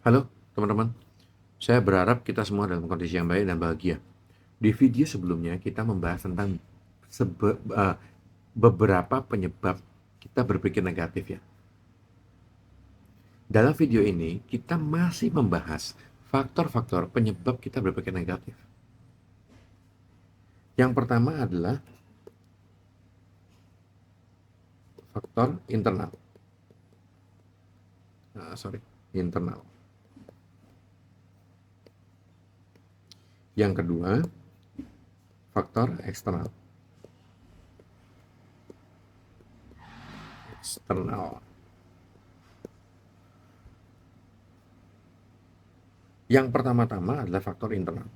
Halo teman-teman, saya berharap kita semua dalam kondisi yang baik dan bahagia. Di video sebelumnya kita membahas tentang beberapa penyebab kita berpikir negatif ya. Dalam video ini kita masih membahas faktor-faktor penyebab kita berpikir negatif. Yang pertama adalah faktor internal. Internal. Yang kedua, faktor eksternal. Yang pertama-tama adalah faktor internal.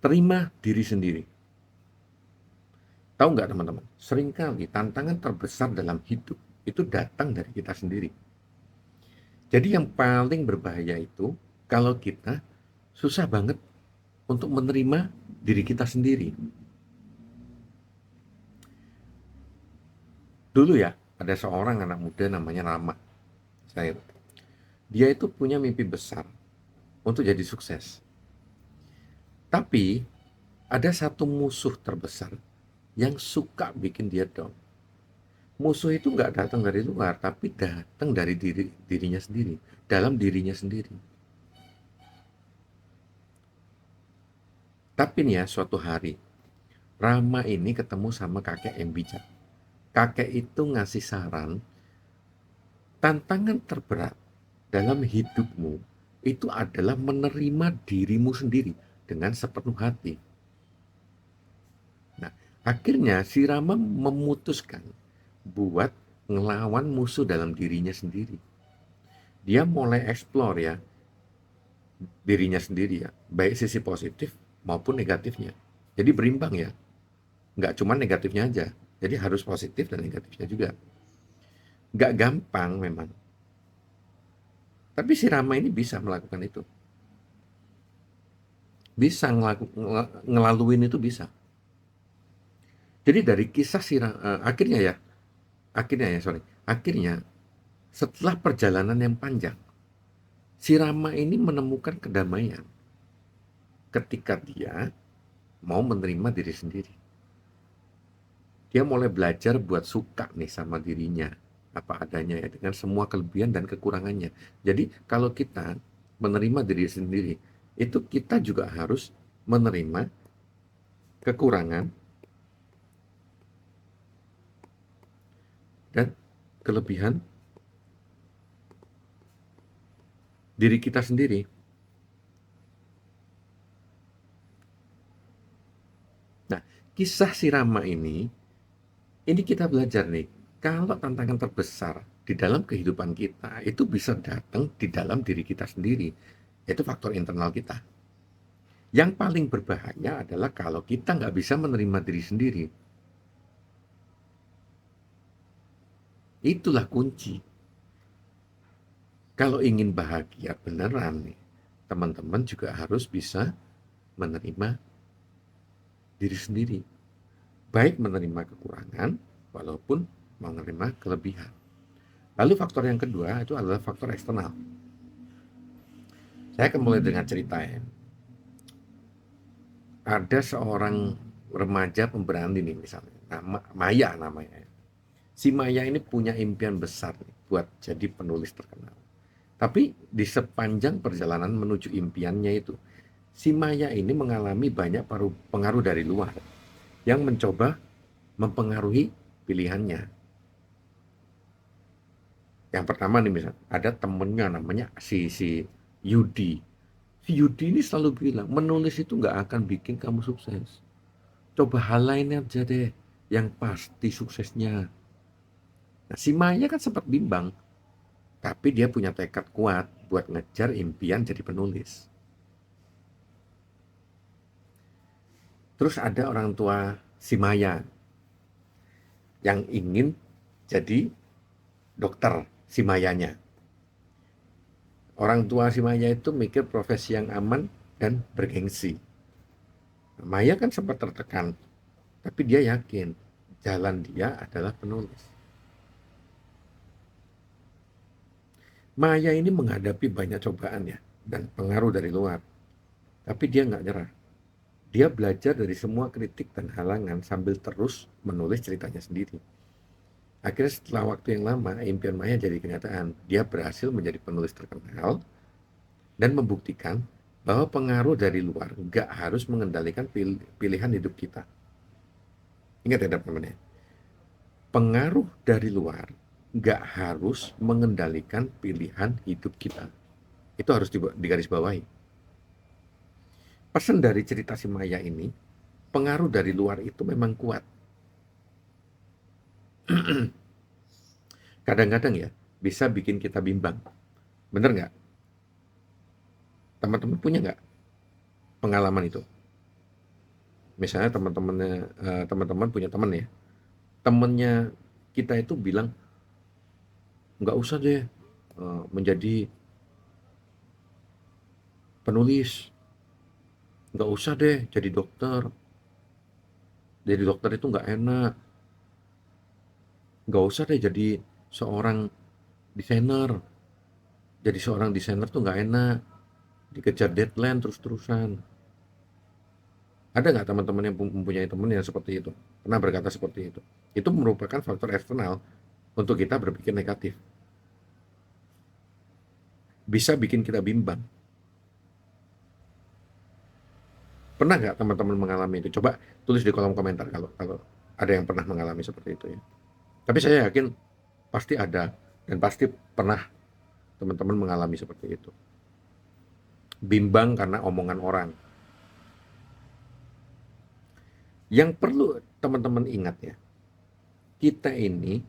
Terima diri sendiri. Tahu nggak teman-teman, seringkali tantangan terbesar dalam hidup itu datang dari kita sendiri. Jadi yang paling berbahaya itu kalau kita susah banget untuk menerima diri kita sendiri. Dulu ya, ada seorang anak muda namanya Rama. Dia itu punya mimpi besar untuk jadi sukses. Tapi ada satu musuh terbesar yang suka bikin dia down. Musuh itu nggak datang dari luar, tapi datang dari dirinya sendiri, dalam dirinya sendiri. Tapi nih ya, suatu hari, Rama ini ketemu sama kakek yang bijak. Kakek itu ngasih saran, tantangan terberat dalam hidupmu itu adalah menerima dirimu sendiri dengan sepenuh hati. Nah, akhirnya si Rama memutuskan buat ngelawan musuh dalam dirinya sendiri. Dia mulai explore ya dirinya sendiri ya, baik sisi positif maupun negatifnya. Jadi berimbang ya, nggak cuma negatifnya aja. Jadi harus positif dan negatifnya juga. Nggak gampang memang. Tapi si Rama ini bisa melakukan itu. Bisa ngelaluin itu bisa. Jadi dari kisah si akhirnya setelah perjalanan yang panjang, si Rama ini menemukan kedamaian ketika dia mau menerima diri sendiri. Dia mulai belajar buat suka nih sama dirinya, apa adanya ya, dengan semua kelebihan dan kekurangannya. Jadi kalau kita menerima diri sendiri, itu kita juga harus menerima kekurangan dan kelebihan diri kita sendiri. Nah, kisah si Rama ini kita belajar nih, kalau tantangan terbesar di dalam kehidupan kita itu bisa datang di dalam diri kita sendiri, yaitu faktor internal kita. Yang paling berbahaya adalah kalau kita nggak bisa menerima diri sendiri. Itulah kunci. Kalau ingin bahagia beneran nih, teman-teman juga harus bisa menerima diri sendiri. Baik menerima kekurangan, walaupun menerima kelebihan. Lalu faktor yang kedua itu adalah faktor eksternal. Saya akan mulai dengan cerita ya. Ada seorang remaja pemberani nih misalnya, Maya namanya. Si Maya ini punya impian besar nih, buat jadi penulis terkenal. Tapi di sepanjang perjalanan menuju impiannya itu, si Maya ini mengalami banyak pengaruh dari luar yang mencoba mempengaruhi pilihannya. Yang pertama nih misalnya, ada temennya namanya si Yudi. Si Yudi ini selalu bilang, menulis itu nggak akan bikin kamu sukses. Coba hal lain aja deh, yang pasti suksesnya. Nah, si Maya kan sempat bimbang, tapi dia punya tekad kuat buat ngejar impian jadi penulis. Terus ada orang tua si Maya yang ingin jadi dokter si Mayanya. Orang tua si Maya itu mikir profesi yang aman dan bergengsi. Maya kan sempat tertekan, tapi dia yakin jalan dia adalah penulis. Maya ini menghadapi banyak cobaan ya, dan pengaruh dari luar. Tapi dia nggak nyerah. Dia belajar dari semua kritik dan halangan sambil terus menulis ceritanya sendiri. Akhirnya setelah waktu yang lama, impian Maya jadi kenyataan. Dia berhasil menjadi penulis terkenal dan membuktikan bahwa pengaruh dari luar nggak harus mengendalikan pilihan hidup kita. Ingat ya teman-teman ya, pengaruh dari luar nggak harus mengendalikan pilihan hidup kita. Itu harus digarisbawahi. Pesan dari cerita si Maya ini, pengaruh dari luar itu memang kuat. Kadang-kadang ya, bisa bikin kita bimbang. Bener nggak? Teman-teman punya nggak pengalaman itu? Misalnya teman-teman punya teman ya, temennya kita itu bilang, nggak usah deh menjadi penulis, nggak usah deh jadi dokter itu nggak enak, nggak usah deh jadi seorang desainer, jadi seorang desainer tuh nggak enak, dikejar deadline terus-terusan. Ada nggak teman-teman yang mempunyai teman yang seperti itu, pernah berkata seperti itu? Itu merupakan faktor eksternal untuk kita berpikir negatif, bisa bikin kita bimbang. Pernah nggak teman-teman mengalami itu? Coba tulis di kolom komentar kalau kalau ada yang pernah mengalami seperti itu ya. Tapi saya yakin pasti ada dan pasti pernah teman-teman mengalami seperti itu. Bimbang karena omongan orang. Yang perlu teman-teman ingat ya, kita ini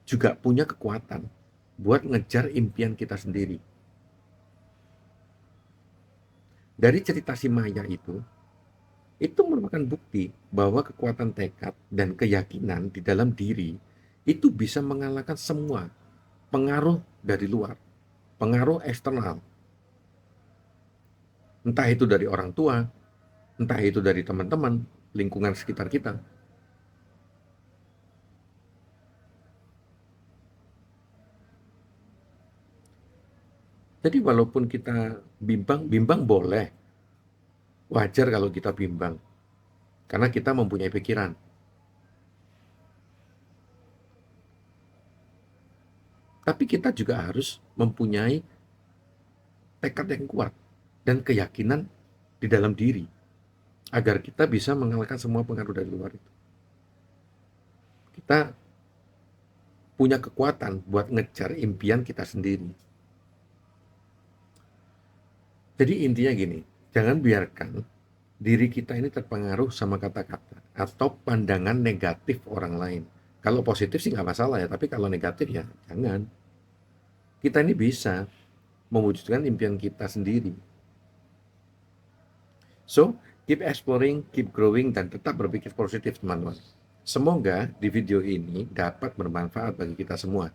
juga punya kekuatan buat ngejar impian kita sendiri. Dari cerita si Maya itu merupakan bukti bahwa kekuatan tekad dan keyakinan di dalam diri itu bisa mengalahkan semua pengaruh dari luar, pengaruh eksternal. Entah itu dari orang tua, entah itu dari teman-teman, lingkungan sekitar kita. Jadi walaupun kita bimbang boleh, wajar kalau kita bimbang, karena kita mempunyai pikiran. Tapi kita juga harus mempunyai tekad yang kuat dan keyakinan di dalam diri, agar kita bisa mengalahkan semua pengaruh dari luar itu. Kita punya kekuatan buat ngejar impian kita sendiri. Jadi intinya gini, jangan biarkan diri kita ini terpengaruh sama kata-kata atau pandangan negatif orang lain. Kalau positif sih nggak masalah ya, tapi kalau negatif ya jangan. Kita ini bisa mewujudkan impian kita sendiri. So, keep exploring, keep growing, dan tetap berpikir positif teman-teman. Semoga di video ini dapat bermanfaat bagi kita semua.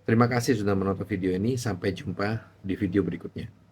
Terima kasih sudah menonton video ini, sampai jumpa di video berikutnya.